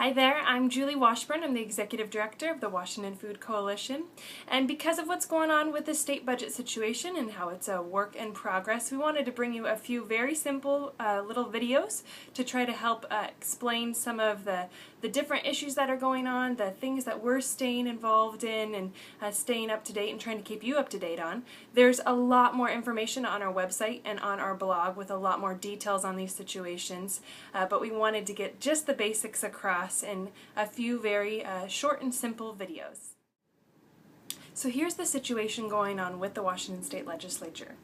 Hi there, I'm Julie Washburn. I'm the Executive Director of the Washington Food Coalition. And because of what's going on with the state budget situation and how it's a work in progress, we wanted to bring you a few very simple little videos to try to help explain some of the different issues that are going on, the things that we're staying involved in and staying up to date and trying to keep you up to date on. There's a lot more information on our website and on our blog with a lot more details on these situations, but we wanted to get just the basics across in a few very short and simple videos. So here's the situation going on with the Washington State Legislature.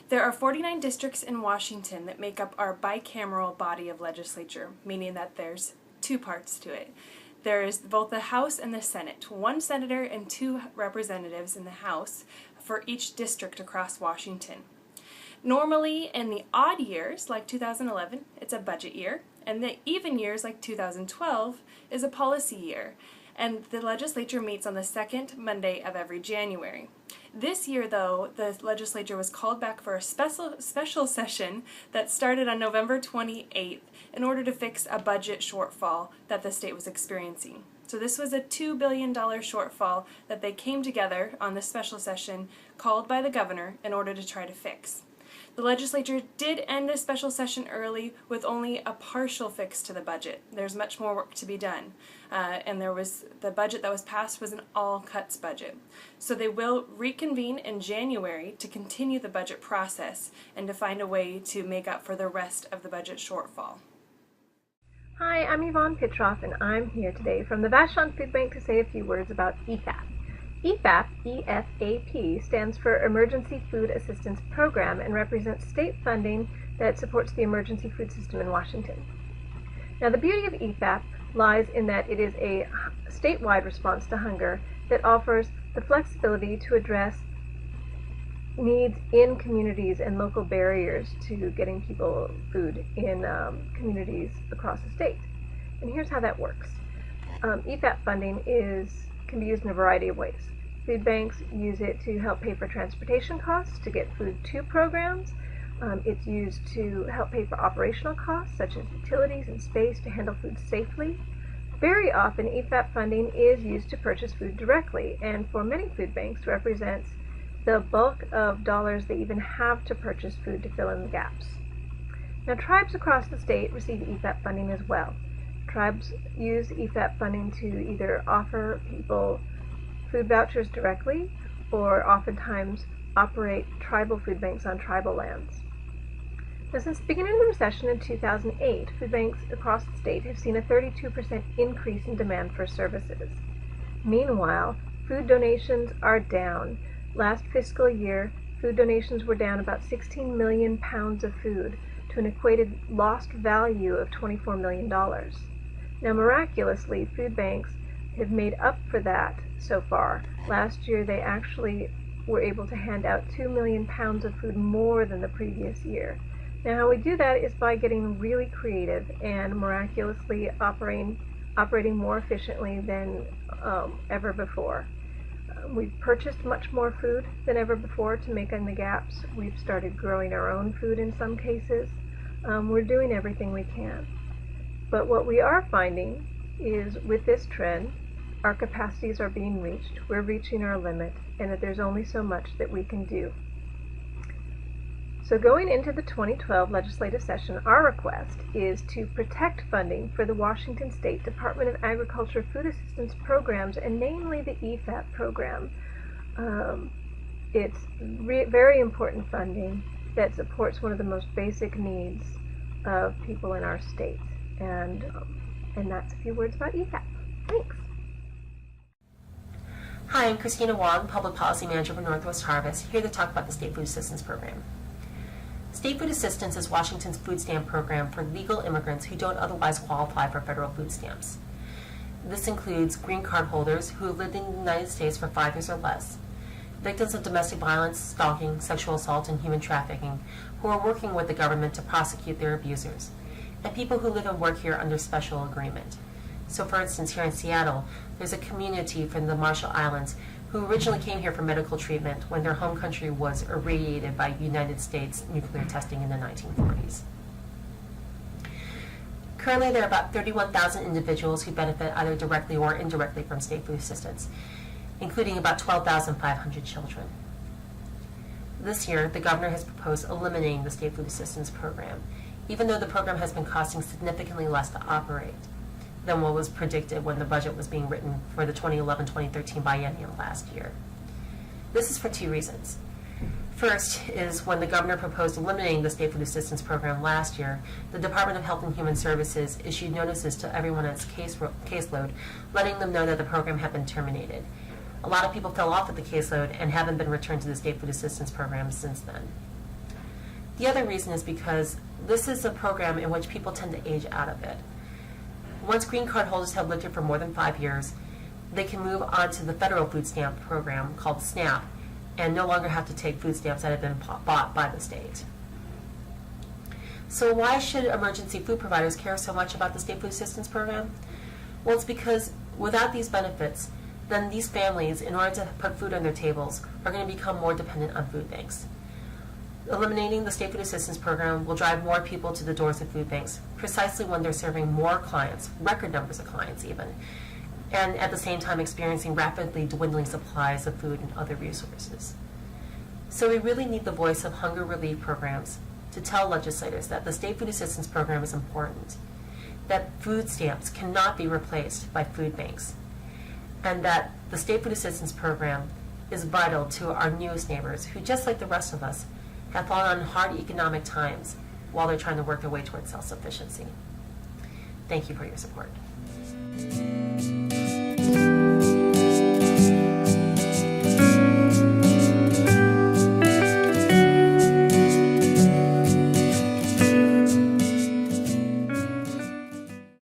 There are 49 districts in Washington that make up our bicameral body of legislature, meaning that there's two parts to it. There is both the House and the Senate, one senator and two representatives in the House for each district across Washington. Normally, in the odd years, like 2011, it's a budget year, and the even years, like 2012, is a policy year. And the legislature meets on the second Monday of every January. This year, though, the legislature was called back for a special session that started on November 28th in order to fix a budget shortfall that the state was experiencing. So this was a $2 billion shortfall that they came together on this special session called by the governor in order to try to fix. The legislature did end this special session early with only a partial fix to the budget. There's much more work to be done. And the budget that was passed was an all-cuts budget. So they will reconvene in January to continue the budget process and to find a way to make up for the rest of the budget shortfall. Hi, I'm Yvonne Pitroff, and I'm here today from the Vashon Food Bank to say a few words about EFAP. EFAP, E-F-A-P, stands for Emergency Food Assistance Program and represents state funding that supports the emergency food system in Washington. Now, the beauty of EFAP lies in that it is a statewide response to hunger that offers the flexibility to address needs in communities and local barriers to getting people food in communities across the state. And here's how that works. EFAP funding can be used in a variety of ways. Food banks use it to help pay for transportation costs to get food to programs. It's used to help pay for operational costs such as utilities and space to handle food safely. Very often, EFAP funding is used to purchase food directly, and for many food banks represents the bulk of dollars they even have to purchase food to fill in the gaps. Now, tribes across the state receive EFAP funding as well. Tribes use EFAP funding to either offer people food vouchers directly or oftentimes operate tribal food banks on tribal lands. Now, since the beginning of the recession in 2008, food banks across the state have seen a 32% increase in demand for services. Meanwhile, food donations are down. Last fiscal year, food donations were down about 16 million pounds of food to an equated lost value of $24 million. Now, miraculously, food banks have made up for that so far. Last year, they actually were able to hand out 2 million pounds of food more than the previous year. Now, how we do that is by getting really creative and miraculously operating more efficiently than ever before. We've purchased much more food than ever before to make in the gaps. We've started growing our own food in some cases. We're doing everything we can. But what we are finding is with this trend, our capacities are being reached. We're reaching our limit, and that there's only so much that we can do. So going into the 2012 legislative session, our request is to protect funding for the Washington State Department of Agriculture Food Assistance Programs, and namely the EFAP program. It's very important funding that supports one of the most basic needs of people in our state. And that's a few words about EFAP. Thanks. Hi, I'm Christina Wong, Public Policy Manager for Northwest Harvest, here to talk about the State Food Assistance Program. State Food Assistance is Washington's food stamp program for legal immigrants who don't otherwise qualify for federal food stamps. This includes green card holders who have lived in the United States for 5 years or less, victims of domestic violence, stalking, sexual assault, and human trafficking who are working with the government to prosecute their abusers, and people who live and work here under special agreement. So for instance, here in Seattle, there's a community from the Marshall Islands who originally came here for medical treatment when their home country was irradiated by United States nuclear testing in the 1940s. Currently, there are about 31,000 individuals who benefit either directly or indirectly from state food assistance, including about 12,500 children. This year, the governor has proposed eliminating the state food assistance program, even though the program has been costing significantly less to operate than what was predicted when the budget was being written for the 2011-2013 biennium last year. This is for two reasons. First is when the governor proposed eliminating the state food assistance program last year, the Department of Health and Human Services issued notices to everyone on its caseload, letting them know that the program had been terminated. A lot of people fell off of the caseload and haven't been returned to the state food assistance program since then. The other reason is because this is a program in which people tend to age out of it. Once green card holders have lived here for more than 5 years, they can move on to the federal food stamp program called SNAP and no longer have to take food stamps that have been bought by the state. So why should emergency food providers care so much about the state food assistance program? Well, it's because without these benefits, then these families, in order to put food on their tables, are going to become more dependent on food banks. Eliminating the state food assistance program will drive more people to the doors of food banks, precisely when they're serving more clients, record numbers of clients even, and at the same time experiencing rapidly dwindling supplies of food and other resources. So we really need the voice of hunger relief programs to tell legislators that the state food assistance program is important, that food stamps cannot be replaced by food banks, and that the state food assistance program is vital to our newest neighbors who, just like the rest of us, have fallen on hard economic times while they're trying to work their way towards self-sufficiency. Thank you for your support.